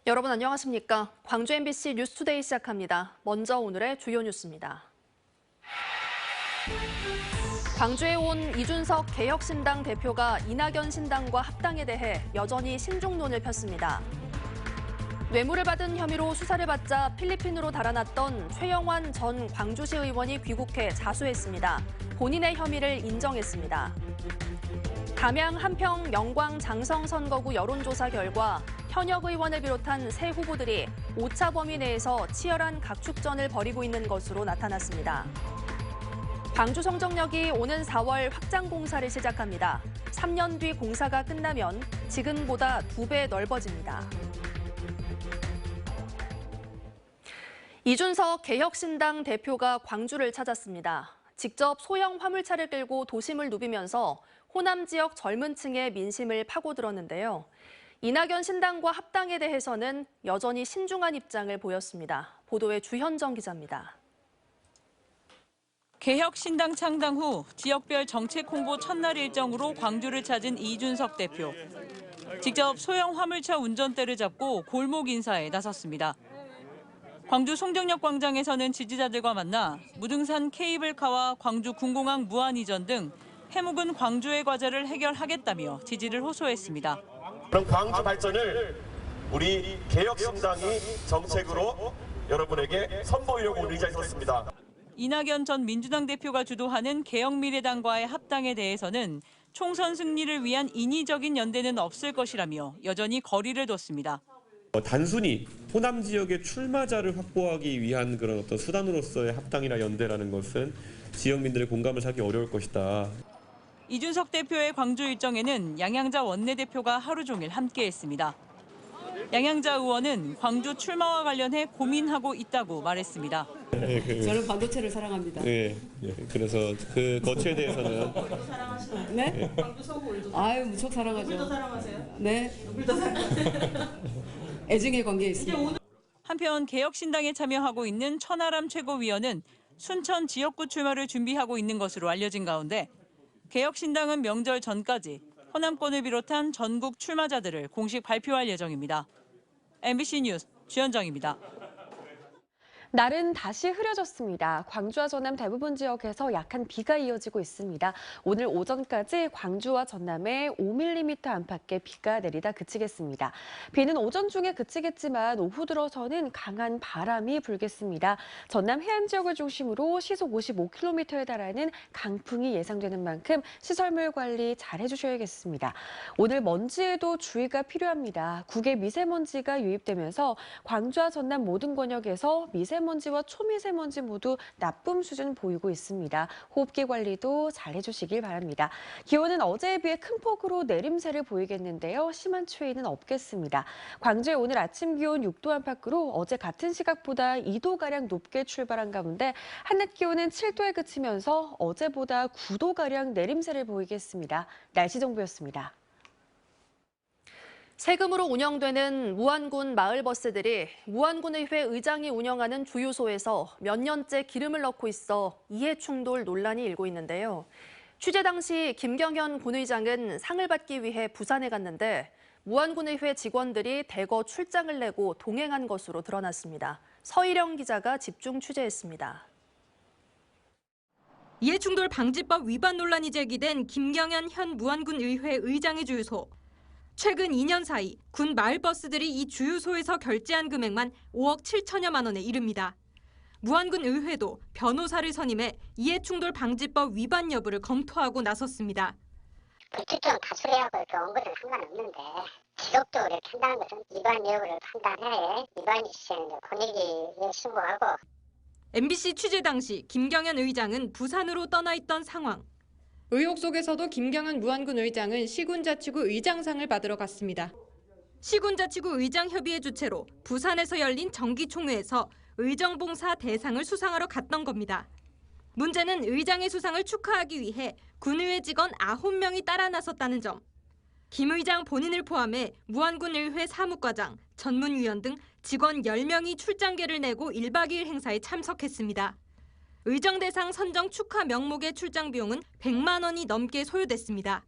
여러분 안녕하십니까? 광주 MBC 뉴스투데이 시작합니다. 먼저 오늘의 주요 뉴스입니다. 광주에 온 이준석 개혁신당 대표가 이낙연 신당과 합당에 대해 여전히 신중론을 폈습니다. 뇌물을 받은 혐의로 수사를 받자 필리핀으로 달아났던 최영환 전 광주시 의원이 귀국해 자수했습니다. 본인의 혐의를 인정했습니다. 담양 한평 영광 장성 선거구 여론조사 결과 현역 의원을 비롯한 새 후보들이 오차 범위 내에서 치열한 각축전을 벌이고 있는 것으로 나타났습니다. 광주 성정역이 오는 4월 확장 공사를 시작합니다. 3년 뒤 공사가 끝나면 지금보다 2배 넓어집니다. 이준석 개혁신당 대표가 광주를 찾았습니다. 직접 소형 화물차를 끌고 도심을 누비면서 호남 지역 젊은 층의 민심을 파고들었는데요. 이낙연 신당과 합당에 대해서는 여전히 신중한 입장을 보였습니다. 보도에 주현정 기자입니다. 개혁신당 창당 후 지역별 정책 홍보 첫날 일정으로 광주를 찾은 이준석 대표. 직접 소형 화물차 운전대를 잡고 골목 인사에 나섰습니다. 광주 송정역 광장에서는 지지자들과 만나 무등산 케이블카와 광주 군공항 무한 이전 등 해묵은 광주의 과제를 해결하겠다며 지지를 호소했습니다. 그럼 광주 발전을 우리 개혁신당이 정책으로 여러분에게 선보이려고 오늘 의자에 섰습니다. 이낙연 전 민주당 대표가 주도하는 개혁미래당과의 합당에 대해서는 총선 승리를 위한 인위적인 연대는 없을 것이라며 여전히 거리를 뒀습니다. 단순히 호남 지역의 출마자를 확보하기 위한 그런 어떤 수단으로서의 합당이나 연대라는 것은 지역민들의 공감을 사기 어려울 것이다. 이준석 대표의 광주 일정에는 양양자 원내대표가 하루 종일 함께했습니다. 양양자 의원은 광주 출마와 관련해 고민하고 있다고 말했습니다. 저는 반도체를 사랑합니다. 그래서 그 거치에 대해서는 네? 아유 무척 사랑하죠. 우리도 사랑하세요? 네. 우리도 사랑하세요. 애증의 관계에 있습니다. 한편 개혁신당에 참여하고 있는 천하람 최고위원은 순천 지역구 출마를 준비하고 있는 것으로 알려진 가운데 개혁신당은 명절 전까지 호남권을 비롯한 전국 출마자들을 공식 발표할 예정입니다. MBC 뉴스 주현정입니다. 날은 다시 흐려졌습니다. 광주와 전남 대부분 지역에서 약한 비가 이어지고 있습니다. 오늘 오전까지 광주와 전남에 5mm 안팎의 비가 내리다 그치겠습니다. 비는 오전 중에 그치겠지만 오후 들어서는 강한 바람이 불겠습니다. 전남 해안 지역을 중심으로 시속 55km에 달하는 강풍이 예상되는 만큼 시설물 관리 잘 해주셔야겠습니다. 오늘 먼지에도 주의가 필요합니다. 국외 미세먼지가 유입되면서 광주와 전남 모든 권역에서 미세먼지와 초미세먼지 모두 나쁨 수준 보이고 있습니다. 호흡기 관리도 잘 해주시길 바랍니다. 기온은 어제에 비해 큰 폭으로 내림세를 보이겠는데요. 심한 추위는 없겠습니다. 광주의 오늘 아침 기온 6도 안팎으로 어제 같은 시각보다 2도가량 높게 출발한 가운데 한낮 기온은 7도에 그치면서 어제보다 9도가량 내림세를 보이겠습니다. 날씨 정보였습니다. 세금으로 운영되는 무안군 마을버스들이 무안군의회 의장이 운영하는 주유소에서 몇 년째 기름을 넣고 있어 이해충돌 논란이 일고 있는데요. 취재 당시 김경현 군의장은 상을 받기 위해 부산에 갔는데 무안군의회 직원들이 대거 출장을 내고 동행한 것으로 드러났습니다. 서희령 기자가 집중 취재했습니다. 이해충돌 방지법 위반 논란이 제기된 김경현 현 무안군의회 의장의 주유소. 최근 2년 사이 군 마을버스들이 이 주유소에서 결제한 금액만 5억 7천여만 원에 이릅니다. 무안군 의회도 변호사를 선임해 이해충돌 방지법 위반 여부를 검토하고 나섰습니다. 불특정 다수례하고 이렇게 온 것은 상관없는데 지속적으로 이렇게 한다는 것은 위반 여부를 판단해 위반 시에는 권익위에 신고하고. MBC 취재 당시 김경현 의장은 부산으로 떠나 있던 상황. 의혹 속에서도 김경현 무안군 의장은 시군자치구 의장상을 받으러 갔습니다. 시군자치구 의장협의회 주최로 부산에서 열린 정기총회에서 의정봉사 대상을 수상하러 갔던 겁니다. 문제는 의장의 수상을 축하하기 위해 군의회 직원 9명이 따라 나섰다는 점. 김 의장 본인을 포함해 무안군 의회 사무과장, 전문위원 등 직원 10명이 출장계를 내고 1박 2일 행사에 참석했습니다. 의정 대상 선정 축하 명목의 출장 비용은 100만 원이 넘게 소요됐습니다.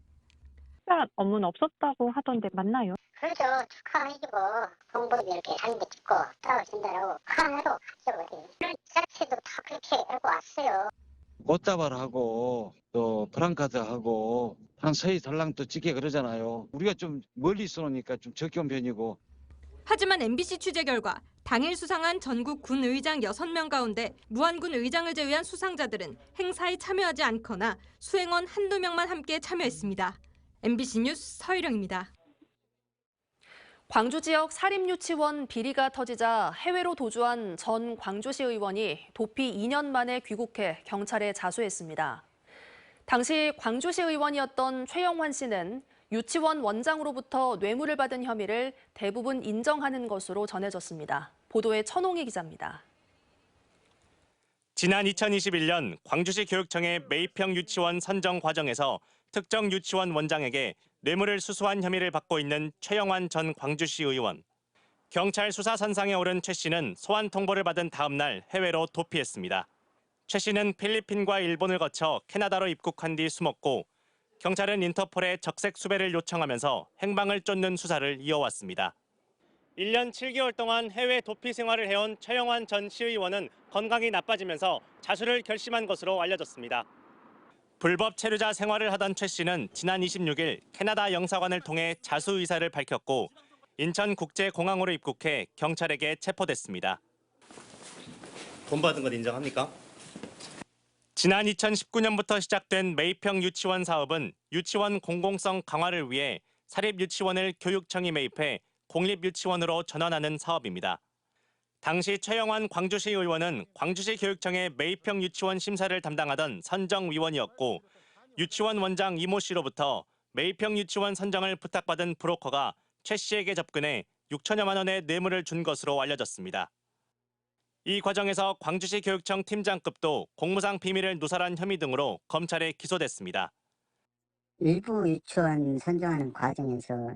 특별한 업무는 없었다고 하던데 맞나요? 그렇죠. 축하해주고 홍보도 이렇게 사진도 찍고 따라준다라고 하나로 하죠. 우리 자체도 다 그렇게 알고 왔어요. 꽃다발하고 또 프랑카드하고 한 서희 달랑도 찍게 그러잖아요. 우리가 좀 멀리 있으니까 좀 적게 온 편이고. 하지만 MBC 취재 결과 당일 수상한 전국 군 의장 6명 가운데 무안군 의장을 제외한 수상자들은 행사에 참여하지 않거나 수행원 한두 명만 함께 참여했습니다. MBC 뉴스 서희령입니다. 광주 지역 사립유치원 비리가 터지자 해외로 도주한 전 광주시 의원이 도피 2년 만에 귀국해 경찰에 자수했습니다. 당시 광주시 의원이었던 최영환 씨는 유치원 원장으로부터 뇌물을 받은 혐의를 대부분 인정하는 것으로 전해졌습니다. 보도에 천홍희 기자입니다. 지난 2021년 광주시 교육청의 매입형 유치원 선정 과정에서 특정 유치원 원장에게 뇌물을 수수한 혐의를 받고 있는 최영환 전 광주시 의원. 경찰 수사 선상에 오른 최 씨는 소환 통보를 받은 다음 날 해외로 도피했습니다. 최 씨는 필리핀과 일본을 거쳐 캐나다로 입국한 뒤 숨었고 경찰은 인터폴에 적색 수배를 요청하면서 행방을 쫓는 수사를 이어왔습니다. 1년 7개월 동안 해외 도피 생활을 해온 최영환 전 시의원은 건강이 나빠지면서 자수를 결심한 것으로 알려졌습니다. 불법 체류자 생활을 하던 최 씨는 지난 26일 캐나다 영사관을 통해 자수 의사를 밝혔고 인천국제공항으로 입국해 경찰에게 체포됐습니다. 돈 받은 건 인정합니까? 지난 2019년부터 시작된 매입형 유치원 사업은 유치원 공공성 강화를 위해 사립유치원을 교육청이 매입해 공립유치원으로 전환하는 사업입니다. 당시 최영환 광주시 의원은 광주시 교육청의 매입형 유치원 심사를 담당하던 선정위원이었고 유치원 원장 이모 씨로부터 매입형 유치원 선정을 부탁받은 브로커가 최 씨에게 접근해 6천여만 원의 뇌물을 준 것으로 알려졌습니다. 이 과정에서 광주시 교육청 팀장급도 공무상 비밀을 누설한 혐의 등으로 검찰에 기소됐습니다. 일부 유치원 선정하는 과정에서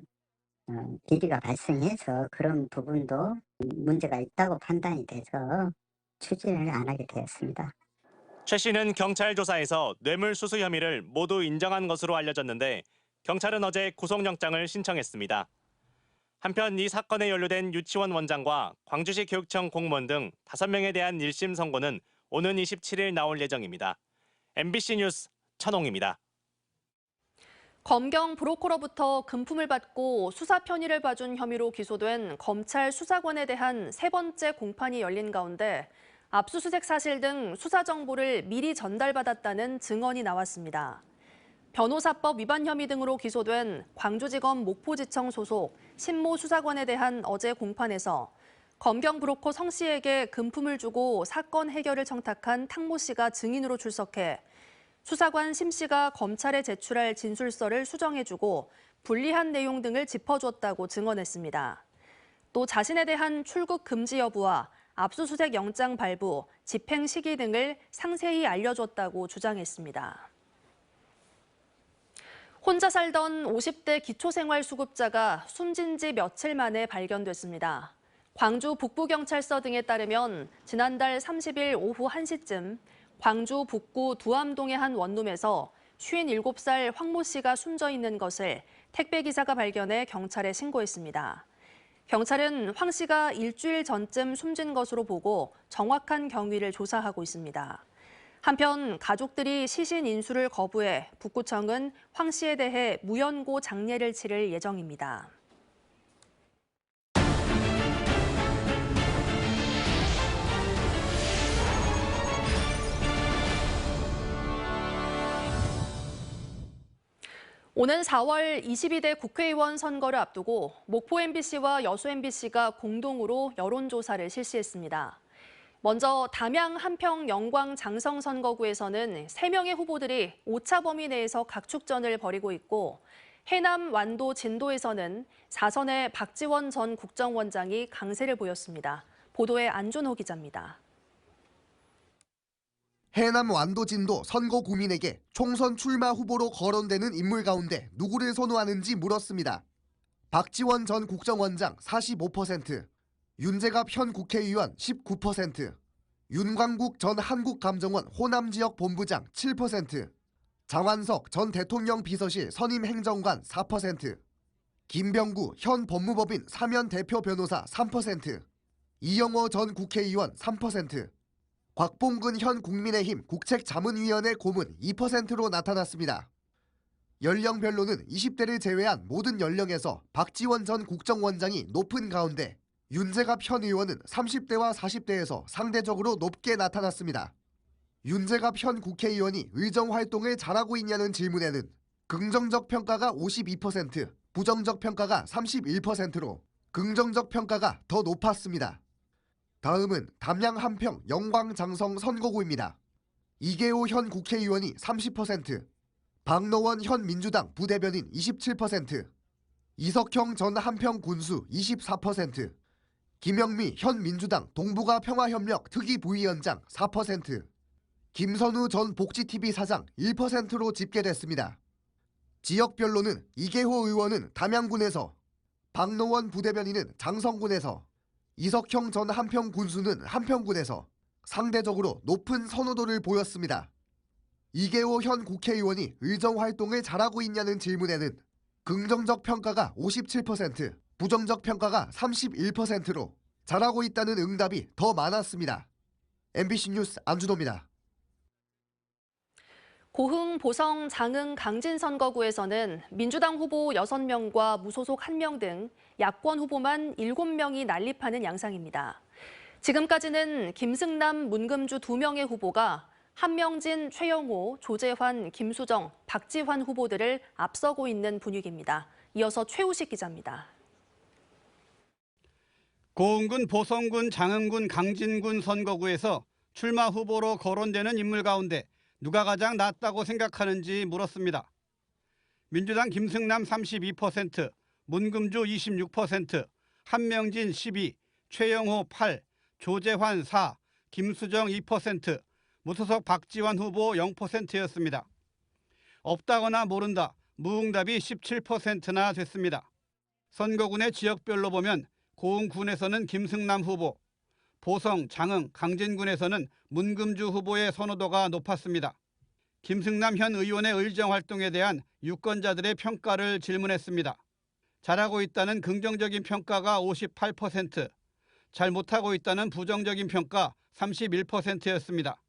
비리가 발생해서 그런 부분도 문제가 있다고 판단이 돼서 추진을 안 하게 되었습니다. 최 씨는 경찰 조사에서 뇌물 수수 혐의를 모두 인정한 것으로 알려졌는데 경찰은 어제 구속영장을 신청했습니다. 한편 이 사건에 연루된 유치원 원장과 광주시 교육청 공무원 등 5명에 대한 1심 선고는 오는 27일 나올 예정입니다. MBC 뉴스 천홍입니다. 검경 브로커로부터 금품을 받고 수사 편의를 봐준 혐의로 기소된 검찰 수사관에 대한 세 번째 공판이 열린 가운데 압수수색 사실 등 수사 정보를 미리 전달받았다는 증언이 나왔습니다. 변호사법 위반 혐의 등으로 기소된 광주지검 목포지청 소속 신모 수사관에 대한 어제 공판에서 검경 브로커 성 씨에게 금품을 주고 사건 해결을 청탁한 탕모 씨가 증인으로 출석해 수사관 심 씨가 검찰에 제출할 진술서를 수정해주고 불리한 내용 등을 짚어주었다고 증언했습니다. 또 자신에 대한 출국 금지 여부와 압수수색 영장 발부, 집행 시기 등을 상세히 알려줬다고 주장했습니다. 혼자 살던 50대 기초생활수급자가 숨진 지 며칠 만에 발견됐습니다. 광주 북부경찰서 등에 따르면 지난달 30일 오후 1시쯤 광주 북구 두암동의 한 원룸에서 57살 황모 씨가 숨져 있는 것을 택배기사가 발견해 경찰에 신고했습니다. 경찰은 황 씨가 일주일 전쯤 숨진 것으로 보고 정확한 경위를 조사하고 있습니다. 한편 가족들이 시신 인수를 거부해 북구청은 황 씨에 대해 무연고 장례를 치를 예정입니다. 오는 4월 22대 국회의원 선거를 앞두고 목포 MBC와 여수 MBC가 공동으로 여론조사를 실시했습니다. 먼저 담양, 한평, 영광, 장성 선거구에서는 3명의 후보들이 오차 범위 내에서 각축전을 벌이고 있고 해남, 완도, 진도에서는 4선의 박지원 전 국정원장이 강세를 보였습니다. 보도에 안준호 기자입니다. 해남 완도 진도 선거 구민에게 총선 출마 후보로 거론되는 인물 가운데 누구를 선호하는지 물었습니다. 박지원 전 국정원장 45%, 윤재갑 현 국회의원 19%, 윤광국 전 한국감정원 호남지역 본부장 7%, 장완석 전 대통령 비서실 선임 행정관 4%, 김병구 현 법무법인 사면 대표 변호사 3%, 이영호 전 국회의원 3%, 곽봉근 현 국민의힘 국책자문위원회 고문 2%로 나타났습니다. 연령별로는 20대를 제외한 모든 연령에서 박지원 전 국정원장이 높은 가운데 윤재갑 현 의원은 30대와 40대에서 상대적으로 높게 나타났습니다. 윤재갑 현 국회의원이 의정활동을 잘하고 있냐는 질문에는 긍정적 평가가 52%, 부정적 평가가 31%로 긍정적 평가가 더 높았습니다. 다음은 담양 한평 영광장성 선거구입니다. 이계호 현 국회의원이 30%, 박노원 현 민주당 부대변인 27%, 이석형 전 한평 군수 24%, 김영미 현 민주당 동북아 평화협력 특위부위원장 4%, 김선우 전 복지TV 사장 1%로 집계됐습니다. 지역별로는 이계호 의원은 담양군에서, 박노원 부대변인은 장성군에서, 이석형 전 한평 군수는 한평군에서 상대적으로 높은 선호도를 보였습니다. 이계호 현 국회의원이 의정활동을 잘하고 있냐는 질문에는 긍정적 평가가 57%, 부정적 평가가 31%로 잘하고 있다는 응답이 더 많았습니다. MBC 뉴스 안준호입니다. 고흥, 보성, 장흥, 강진 선거구에서는 민주당 후보 6명과 무소속 1명 등 야권 후보만 7명이 난립하는 양상입니다. 지금까지는 김승남, 문금주 2명의 후보가 한명진, 최영호, 조재환, 김수정, 박지환 후보들을 앞서고 있는 분위기입니다. 이어서 최우식 기자입니다. 고흥군, 보성군, 장흥군, 강진군 선거구에서 출마 후보로 거론되는 인물 가운데 누가 가장 낫다고 생각하는지 물었습니다. 민주당 김승남 32%, 문금주 26%, 한명진 12%, 최영호 8%, 조재환 4%, 김수정 2%, 무소속 박지환 후보 0%였습니다. 없다거나 모른다, 무응답이 17%나 됐습니다. 선거군의 지역별로 보면 고흥군에서는 김승남 후보, 보성, 장흥, 강진군에서는 문금주 후보의 선호도가 높았습니다. 김승남 현 의원의 의정활동에 대한 유권자들의 평가를 질문했습니다. 잘하고 있다는 긍정적인 평가가 58%, 잘 못하고 있다는 부정적인 평가 31%였습니다.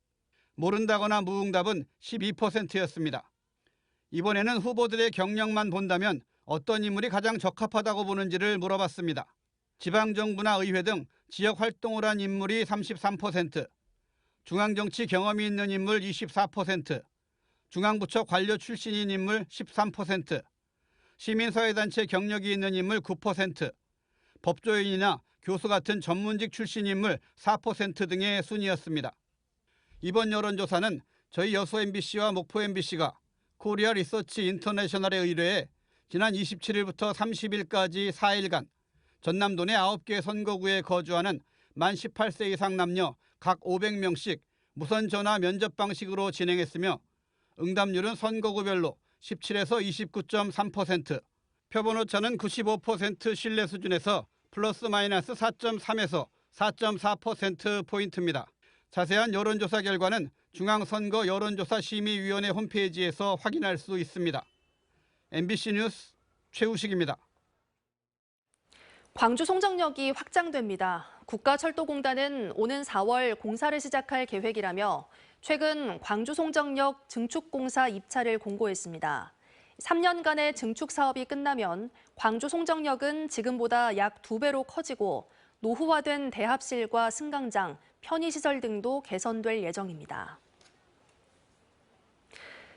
모른다거나 무응답은 12%였습니다. 이번에는 후보들의 경력만 본다면 어떤 인물이 가장 적합하다고 보는지를 물어봤습니다. 지방정부나 의회 등 지역 활동을 한 인물이 33%, 중앙정치 경험이 있는 인물 24%, 중앙부처 관료 출신인 인물 13%, 시민사회단체 경력이 있는 인물 9%, 법조인이나 교수 같은 전문직 출신 인물 4% 등의 순이었습니다. 이번 여론조사는 저희 여수 MBC와 목포 MBC가 코리아 리서치 인터내셔널에 의뢰해 지난 27일부터 30일까지 4일간 전남도 내 9개 선거구에 거주하는 만 18세 이상 남녀 각 500명씩 무선 전화 면접 방식으로 진행했으며 응답률은 선거구별로 17에서 29.3%, 표본오차는 95% 신뢰 수준에서 플러스 마이너스 4.3에서 4.4%포인트입니다. 자세한 여론조사 결과는 중앙선거 여론조사심의위원회 홈페이지에서 확인할 수 있습니다. MBC 뉴스 최우식입니다. 광주 송정역이 확장됩니다. 국가철도공단은 오는 4월 공사를 시작할 계획이라며 최근 광주 송정역 증축공사 입찰을 공고했습니다. 3년간의 증축 사업이 끝나면 광주 송정역은 지금보다 약 2배로 커지고 노후화된 대합실과 승강장, 편의시설 등도 개선될 예정입니다.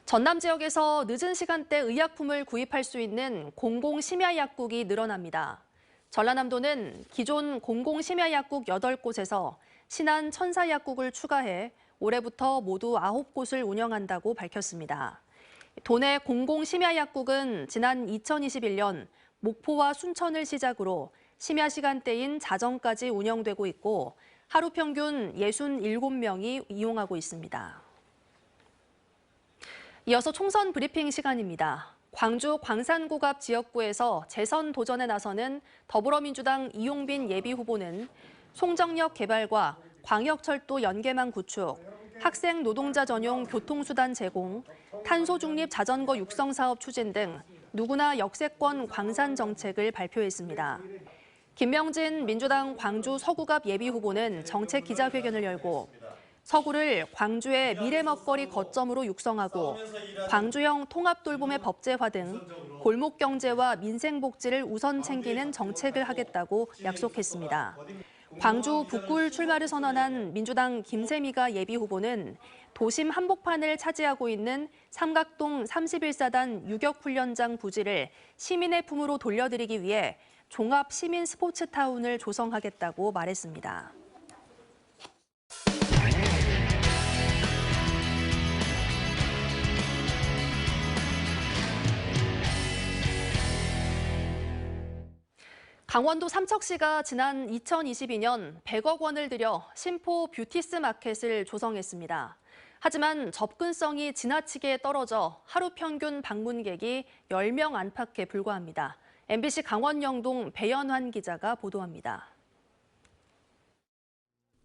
전남 지역에서 늦은 시간대 의약품을 구입할 수 있는 공공심야약국이 늘어납니다. 전라남도는 기존 공공심야약국 8곳에서 신한 천사약국을 추가해 올해부터 모두 9곳을 운영한다고 밝혔습니다. 도내 공공심야약국은 지난 2021년 목포와 순천을 시작으로 심야 시간대인 자정까지 운영되고 있고 하루 평균 67명이 이용하고 있습니다. 이어서 총선 브리핑 시간입니다. 광주 광산구 갑 지역구에서 재선 도전에 나서는 더불어민주당 이용빈 예비후보는 송정역 개발과 광역철도 연계망 구축, 학생 노동자 전용 교통수단 제공, 탄소 중립 자전거 육성 사업 추진 등 누구나 역세권 광산 정책을 발표했습니다. 김명진 민주당 광주 서구갑 예비후보는 정책 기자회견을 열고 서구를 광주의 미래 먹거리 거점으로 육성하고 광주형 통합돌봄의 법제화 등 골목 경제와 민생 복지를 우선 챙기는 정책을 하겠다고 약속했습니다. 광주 북구를 출마를 선언한 민주당 김세미가 예비후보는 도심 한복판을 차지하고 있는 삼각동 31사단 유격훈련장 부지를 시민의 품으로 돌려드리기 위해 종합 시민 스포츠타운을 조성하겠다고 말했습니다. 강원도 삼척시가 지난 2022년 100억 원을 들여 신포 뷰티스 마켓을 조성했습니다. 하지만 접근성이 지나치게 떨어져 하루 평균 방문객이 10명 안팎에 불과합니다. MBC 강원 영동 배연환 기자가 보도합니다.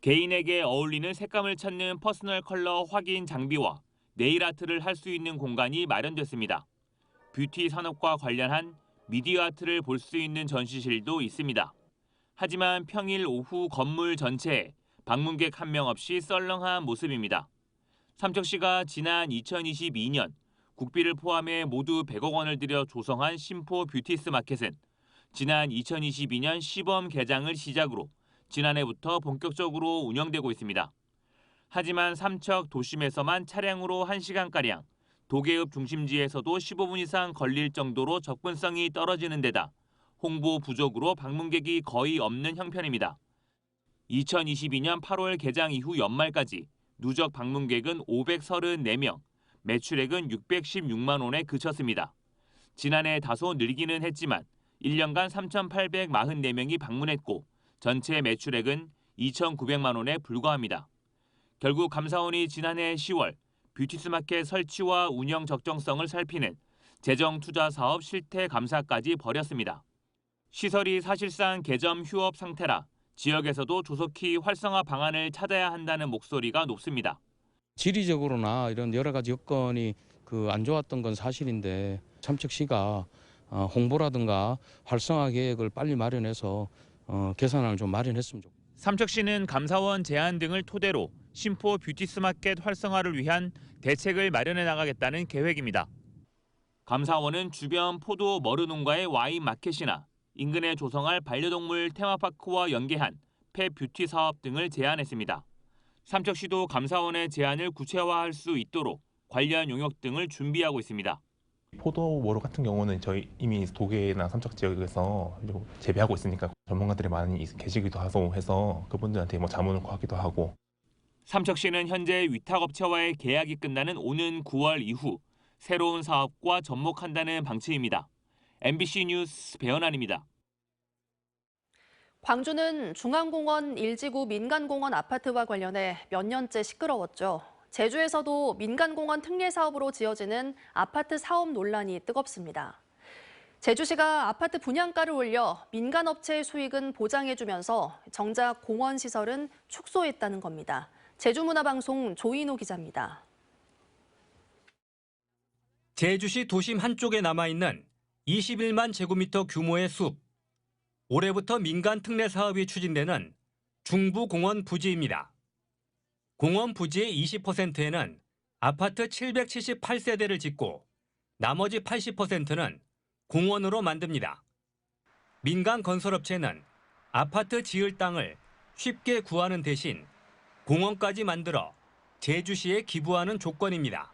개인에게 어울리는 색감을 찾는 퍼스널 컬러 확인 장비와 네일 아트를 할 수 있는 공간이 마련됐습니다. 뷰티 산업과 관련한 미디어 아트를 볼 수 있는 전시실도 있습니다. 하지만 평일 오후 건물 전체에 방문객 한 명 없이 썰렁한 모습입니다. 삼척시가 지난 2022년 국비를 포함해 모두 100억 원을 들여 조성한 신포 뷰티스 마켓은 지난 2022년 시범 개장을 시작으로 지난해부터 본격적으로 운영되고 있습니다. 하지만 삼척 도심에서만 차량으로 1시간가량, 도계읍 중심지에서도 15분 이상 걸릴 정도로 접근성이 떨어지는 데다 홍보 부족으로 방문객이 거의 없는 형편입니다. 2022년 8월 개장 이후 연말까지 누적 방문객은 534명, 매출액은 616만 원에 그쳤습니다. 지난해 다소 늘기는 했지만 1년간 3,844명이 방문했고 전체 매출액은 2,900만 원에 불과합니다. 결국 감사원이 지난해 10월 뷰티스 마켓 설치와 운영 적정성을 살피는 재정투자사업 실태 감사까지 벌였습니다. 시설이 사실상 개점 휴업 상태라 지역에서도 조속히 활성화 방안을 찾아야 한다는 목소리가 높습니다. 지리적으로나 이런 여러 가지 여건이 안 좋았던 건 사실인데 삼척시가 홍보라든가 활성화 계획을 빨리 마련해서 개선안을 좀 마련했으면 좋겠습니다. 삼척시는 감사원 제안 등을 토대로 신포 뷰티스 마켓 활성화를 위한 대책을 마련해 나가겠다는 계획입니다. 감사원은 주변 포도 머르농가의 와인 마켓이나 인근에 조성할 반려동물 테마파크와 연계한 펫 뷰티 사업 등을 제안했습니다. 삼척시도 감사원의 제안을 구체화할 수 있도록 관련 용역 등을 준비하고 있습니다. 포도모로 같은 경우는 저희 이미 도계나 삼척 지역에서 재배하고 있으니까 전문가들이 많이 계시기도 하고 해서 그분들한테 자문을 구하기도 하고. 삼척시는 현재 위탁업체와의 계약이 끝나는 오는 9월 이후 새로운 사업과 접목한다는 방침입니다. MBC 뉴스 배연환입니다. 광주는 중앙공원 1지구 민간공원 아파트와 관련해 몇 년째 시끄러웠죠. 제주에서도 민간공원 특례 사업으로 지어지는 아파트 사업 논란이 뜨겁습니다. 제주시가 아파트 분양가를 올려 민간업체의 수익은 보장해주면서 정작 공원 시설은 축소했다는 겁니다. 제주문화방송 조인호 기자입니다. 제주시 도심 한쪽에 남아있는 21만 제곱미터 규모의 숲. 올해부터 민간 특례 사업이 추진되는 중부공원 부지입니다. 공원 부지의 20%에는 아파트 778세대를 짓고 나머지 80%는 공원으로 만듭니다. 민간 건설업체는 아파트 지을 땅을 쉽게 구하는 대신 공원까지 만들어 제주시에 기부하는 조건입니다.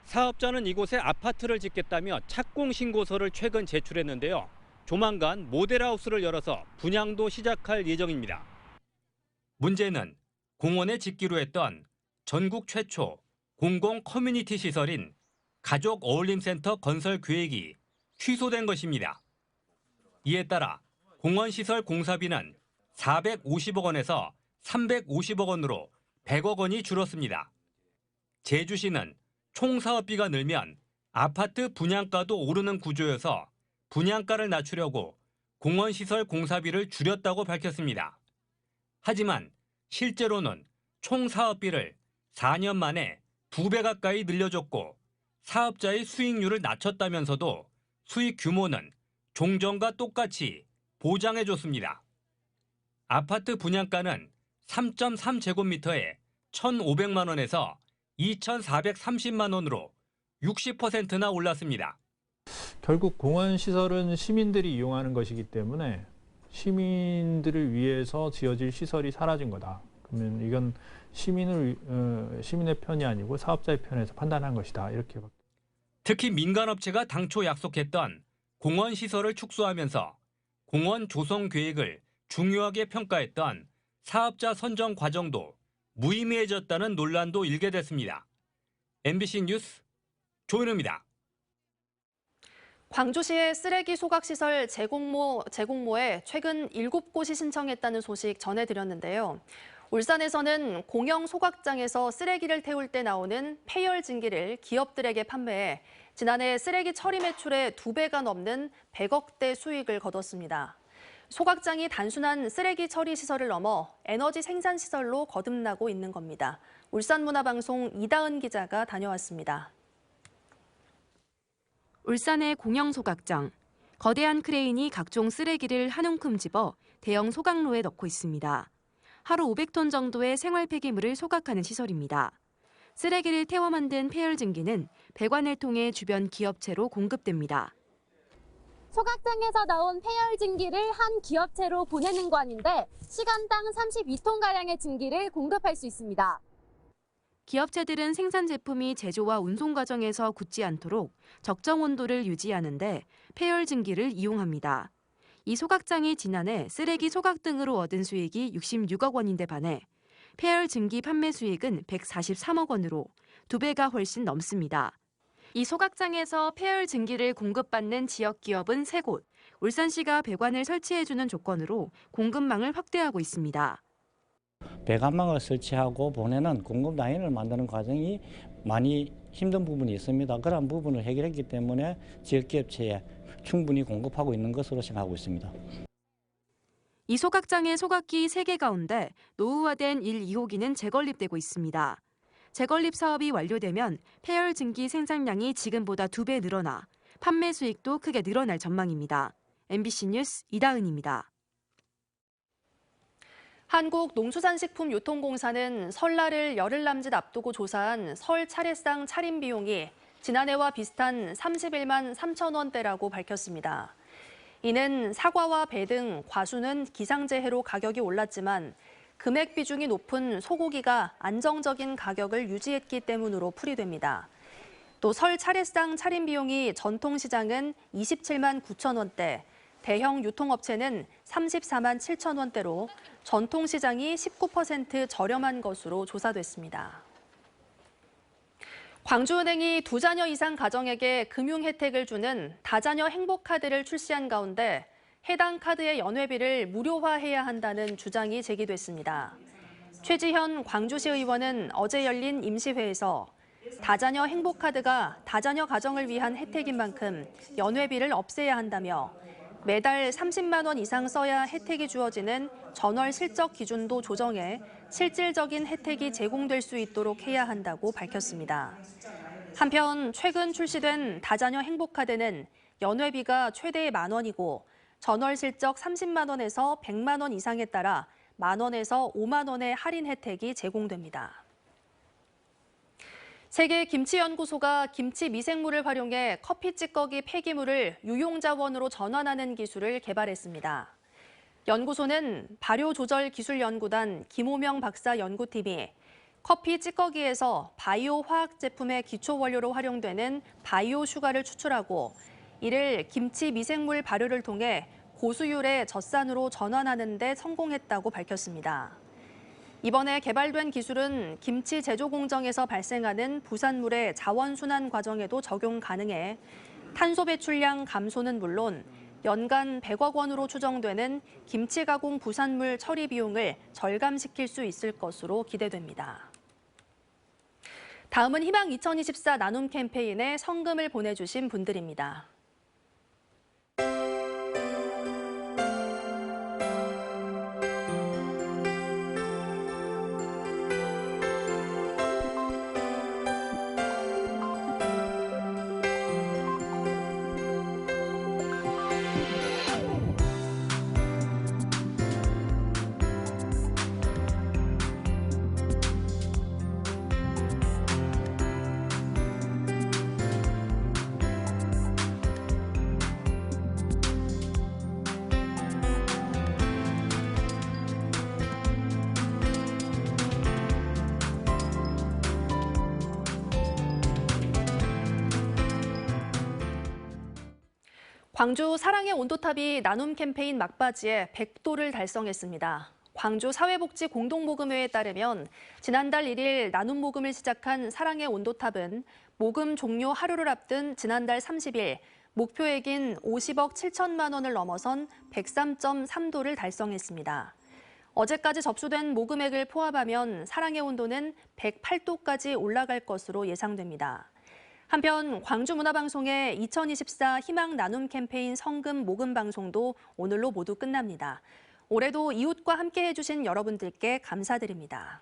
사업자는 이곳에 아파트를 짓겠다며 착공 신고서를 최근 제출했는데요. 조만간 모델하우스를 열어서 분양도 시작할 예정입니다. 문제는 공원에 짓기로 했던 전국 최초 공공 커뮤니티 시설인 가족 어울림센터 건설 계획이 취소된 것입니다. 이에 따라 공원시설 공사비는 450억 원에서 350억 원으로 100억 원이 줄었습니다. 제주시는 총 사업비가 늘면 아파트 분양가도 오르는 구조여서 분양가를 낮추려고 공원시설 공사비를 줄였다고 밝혔습니다. 하지만 실제로는 총 사업비를 4년 만에 2배 가까이 늘려줬고 사업자의 수익률을 낮췄다면서도 수익 규모는 종전과 똑같이 보장해줬습니다. 아파트 분양가는 3.3제곱미터에 1,500만 원에서 2,430만 원으로 60%나 올랐습니다. 결국 공원 시설은 시민들이 이용하는 것이기 때문에 시민들을 위해서 지어질 시설이 사라진 거다. 그러면 이건 시민의 편이 아니고 사업자의 편에서 판단한 것이다. 이렇게. 특히 민간업체가 당초 약속했던 공원 시설을 축소하면서 공원 조성 계획을 중요하게 평가했던 사업자 선정 과정도 무의미해졌다는 논란도 일게 됐습니다. MBC 뉴스 조은우입니다. 광주시의 쓰레기 소각시설 재공모에 최근 7곳이 신청했다는 소식 전해드렸는데요. 울산에서는 공영 소각장에서 쓰레기를 태울 때 나오는 폐열 증기를 기업들에게 판매해 지난해 쓰레기 처리 매출의 2배가 넘는 100억대 수익을 거뒀습니다. 소각장이 단순한 쓰레기 처리 시설을 넘어 에너지 생산 시설로 거듭나고 있는 겁니다. 울산문화방송 이다은 기자가 다녀왔습니다. 울산의 공영 소각장. 거대한 크레인이 각종 쓰레기를 한 움큼 집어 대형 소각로에 넣고 있습니다. 하루 500톤 정도의 생활 폐기물을 소각하는 시설입니다. 쓰레기를 태워 만든 폐열 증기는 배관을 통해 주변 기업체로 공급됩니다. 소각장에서 나온 폐열 증기를 한 기업체로 보내는 관인데 시간당 32톤가량의 증기를 공급할 수 있습니다. 기업체들은 생산 제품이 제조와 운송 과정에서 굳지 않도록 적정 온도를 유지하는데 폐열 증기를 이용합니다. 이 소각장이 지난해 쓰레기 소각 등으로 얻은 수익이 66억 원인데 반해 폐열 증기 판매 수익은 143억 원으로 2배가 훨씬 넘습니다. 이 소각장에서 폐열 증기를 공급받는 지역 기업은 3곳, 울산시가 배관을 설치해주는 조건으로 공급망을 확대하고 있습니다. 배관망을 설치하고 보내는 공급 라인을 만드는 과정이 많이 힘든 부분이 있습니다. 그런 부분을 해결했기 때문에 지역기업체에 충분히 공급하고 있는 것으로 생각하고 있습니다. 이 소각장의 소각기 3개 가운데 노후화된 1, 2호기는 재건립되고 있습니다. 재건립 사업이 완료되면 폐열 증기 생산량이 지금보다 2배 늘어나 판매 수익도 크게 늘어날 전망입니다. MBC 뉴스 이다은입니다. 한국농수산식품유통공사는 설날을 열흘 남짓 앞두고 조사한 설 차례상 차림 비용이 지난해와 비슷한 31만 3천 원대라고 밝혔습니다. 이는 사과와 배 등 과수는 기상재해로 가격이 올랐지만 금액 비중이 높은 소고기가 안정적인 가격을 유지했기 때문으로 풀이됩니다. 또 설 차례상 차림 비용이 전통시장은 27만 9천 원대, 대형 유통업체는 34만 7천 원대로 전통시장이 19% 저렴한 것으로 조사됐습니다. 광주은행이 2자녀 이상 가정에게 금융 혜택을 주는 다자녀 행복카드를 출시한 가운데 해당 카드의 연회비를 무료화해야 한다는 주장이 제기됐습니다. 최지현 광주시 의원은 어제 열린 임시회에서 다자녀 행복카드가 다자녀 가정을 위한 혜택인 만큼 연회비를 없애야 한다며 매달 30만 원 이상 써야 혜택이 주어지는 전월 실적 기준도 조정해 실질적인 혜택이 제공될 수 있도록 해야 한다고 밝혔습니다. 한편 최근 출시된 다자녀 행복카드는 연회비가 최대 10,000원이고 전월 실적 30만 원에서 100만 원 이상에 따라 만 원에서 5만 원의 할인 혜택이 제공됩니다. 세계김치연구소가 김치 미생물을 활용해 커피 찌꺼기 폐기물을 유용자원으로 전환하는 기술을 개발했습니다. 연구소는 발효조절기술연구단 김호명 박사 연구팀이 커피 찌꺼기에서 바이오 화학 제품의 기초 원료로 활용되는 바이오 슈가를 추출하고 이를 김치 미생물 발효를 통해 고수율의 젖산으로 전환하는 데 성공했다고 밝혔습니다. 이번에 개발된 기술은 김치 제조 공정에서 발생하는 부산물의 자원순환 과정에도 적용 가능해 탄소 배출량 감소는 물론 연간 100억 원으로 추정되는 김치 가공 부산물 처리 비용을 절감시킬 수 있을 것으로 기대됩니다. 다음은 희망 2024 나눔 캠페인에 성금을 보내주신 분들입니다. 광주 사랑의 온도탑이 나눔 캠페인 막바지에 100도를 달성했습니다. 광주 사회복지공동모금회에 따르면 지난달 1일 나눔 모금을 시작한 사랑의 온도탑은 모금 종료 하루를 앞둔 지난달 30일 목표액인 50억 7천만 원을 넘어선 103.3도를 달성했습니다. 어제까지 접수된 모금액을 포함하면 사랑의 온도는 108도까지 올라갈 것으로 예상됩니다. 한편 광주문화방송의 2024 희망 나눔 캠페인 성금 모금 방송도 오늘로 모두 끝납니다. 올해도 이웃과 함께 해주신 여러분들께 감사드립니다.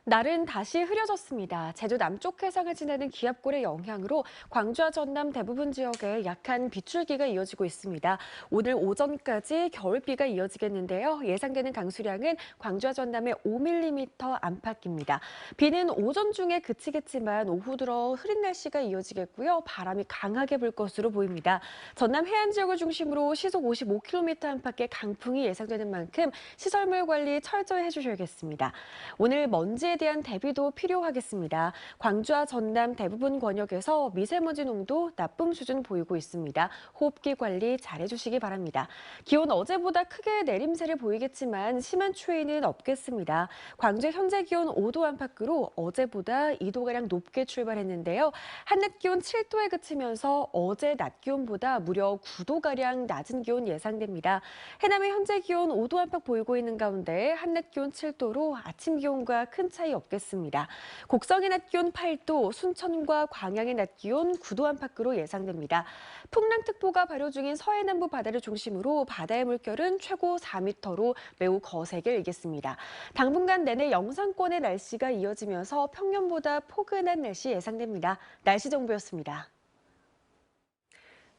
날은 다시 흐려졌습니다. 제주 남쪽 해상을 지나는 기압골의 영향으로 광주와 전남 대부분 지역에 약한 빗줄기가 이어지고 있습니다. 오늘 오전까지 겨울비가 이어지겠는데요. 예상되는 강수량은 광주와 전남에 5mm 안팎입니다. 비는 오전 중에 그치겠지만 오후 들어 흐린 날씨가 이어지겠고요. 바람이 강하게 불 것으로 보입니다. 전남 해안 지역을 중심으로 시속 55km 안팎의 강풍이 예상되는 만큼 시설물 관리 철저히 해주셔야겠습니다. 오늘 먼지에 대한 대비도 필요하겠습니다. 광주와 전남 대부분 권역에서 미세먼지 농도 나쁨 수준 보이고 있습니다. 호흡기 관리 잘해주시기 바랍니다. 기온 어제보다 크게 내림세를 보이겠지만 심한 추위는 없겠습니다. 광주 현재 기온 5도 안팎으로 어제보다 2도가량 높게 출발했는데요. 한낮 기온 7도에 그치면서 어제 낮 기온보다 무려 9도가량 낮은 기온 예상됩니다. 해남의 현재 기온 5도 안팎 보이고 있는 가운데 한낮 기온 7도로 아침 기온과 큰 차이 없겠습니다. 곡성의 낮 기온 8도, 순천과 광양의 낮 기온 9도 안팎으로 예상됩니다. 풍랑특보가 발효 중인 서해남부 바다를 중심으로 바다의 물결은 최고 4m로 매우 거세게 일겠습니다. 당분간 내내 영상권의 날씨가 이어지면서 평년보다 포근한 날씨 예상됩니다. 날씨 정보였습니다.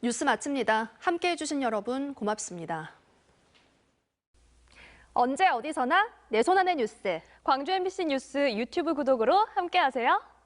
뉴스 마칩니다. 함께해 주신 여러분 고맙습니다. 언제 어디서나 내 손 안의 뉴스. 광주 MBC 뉴스 유튜브 구독으로 함께하세요.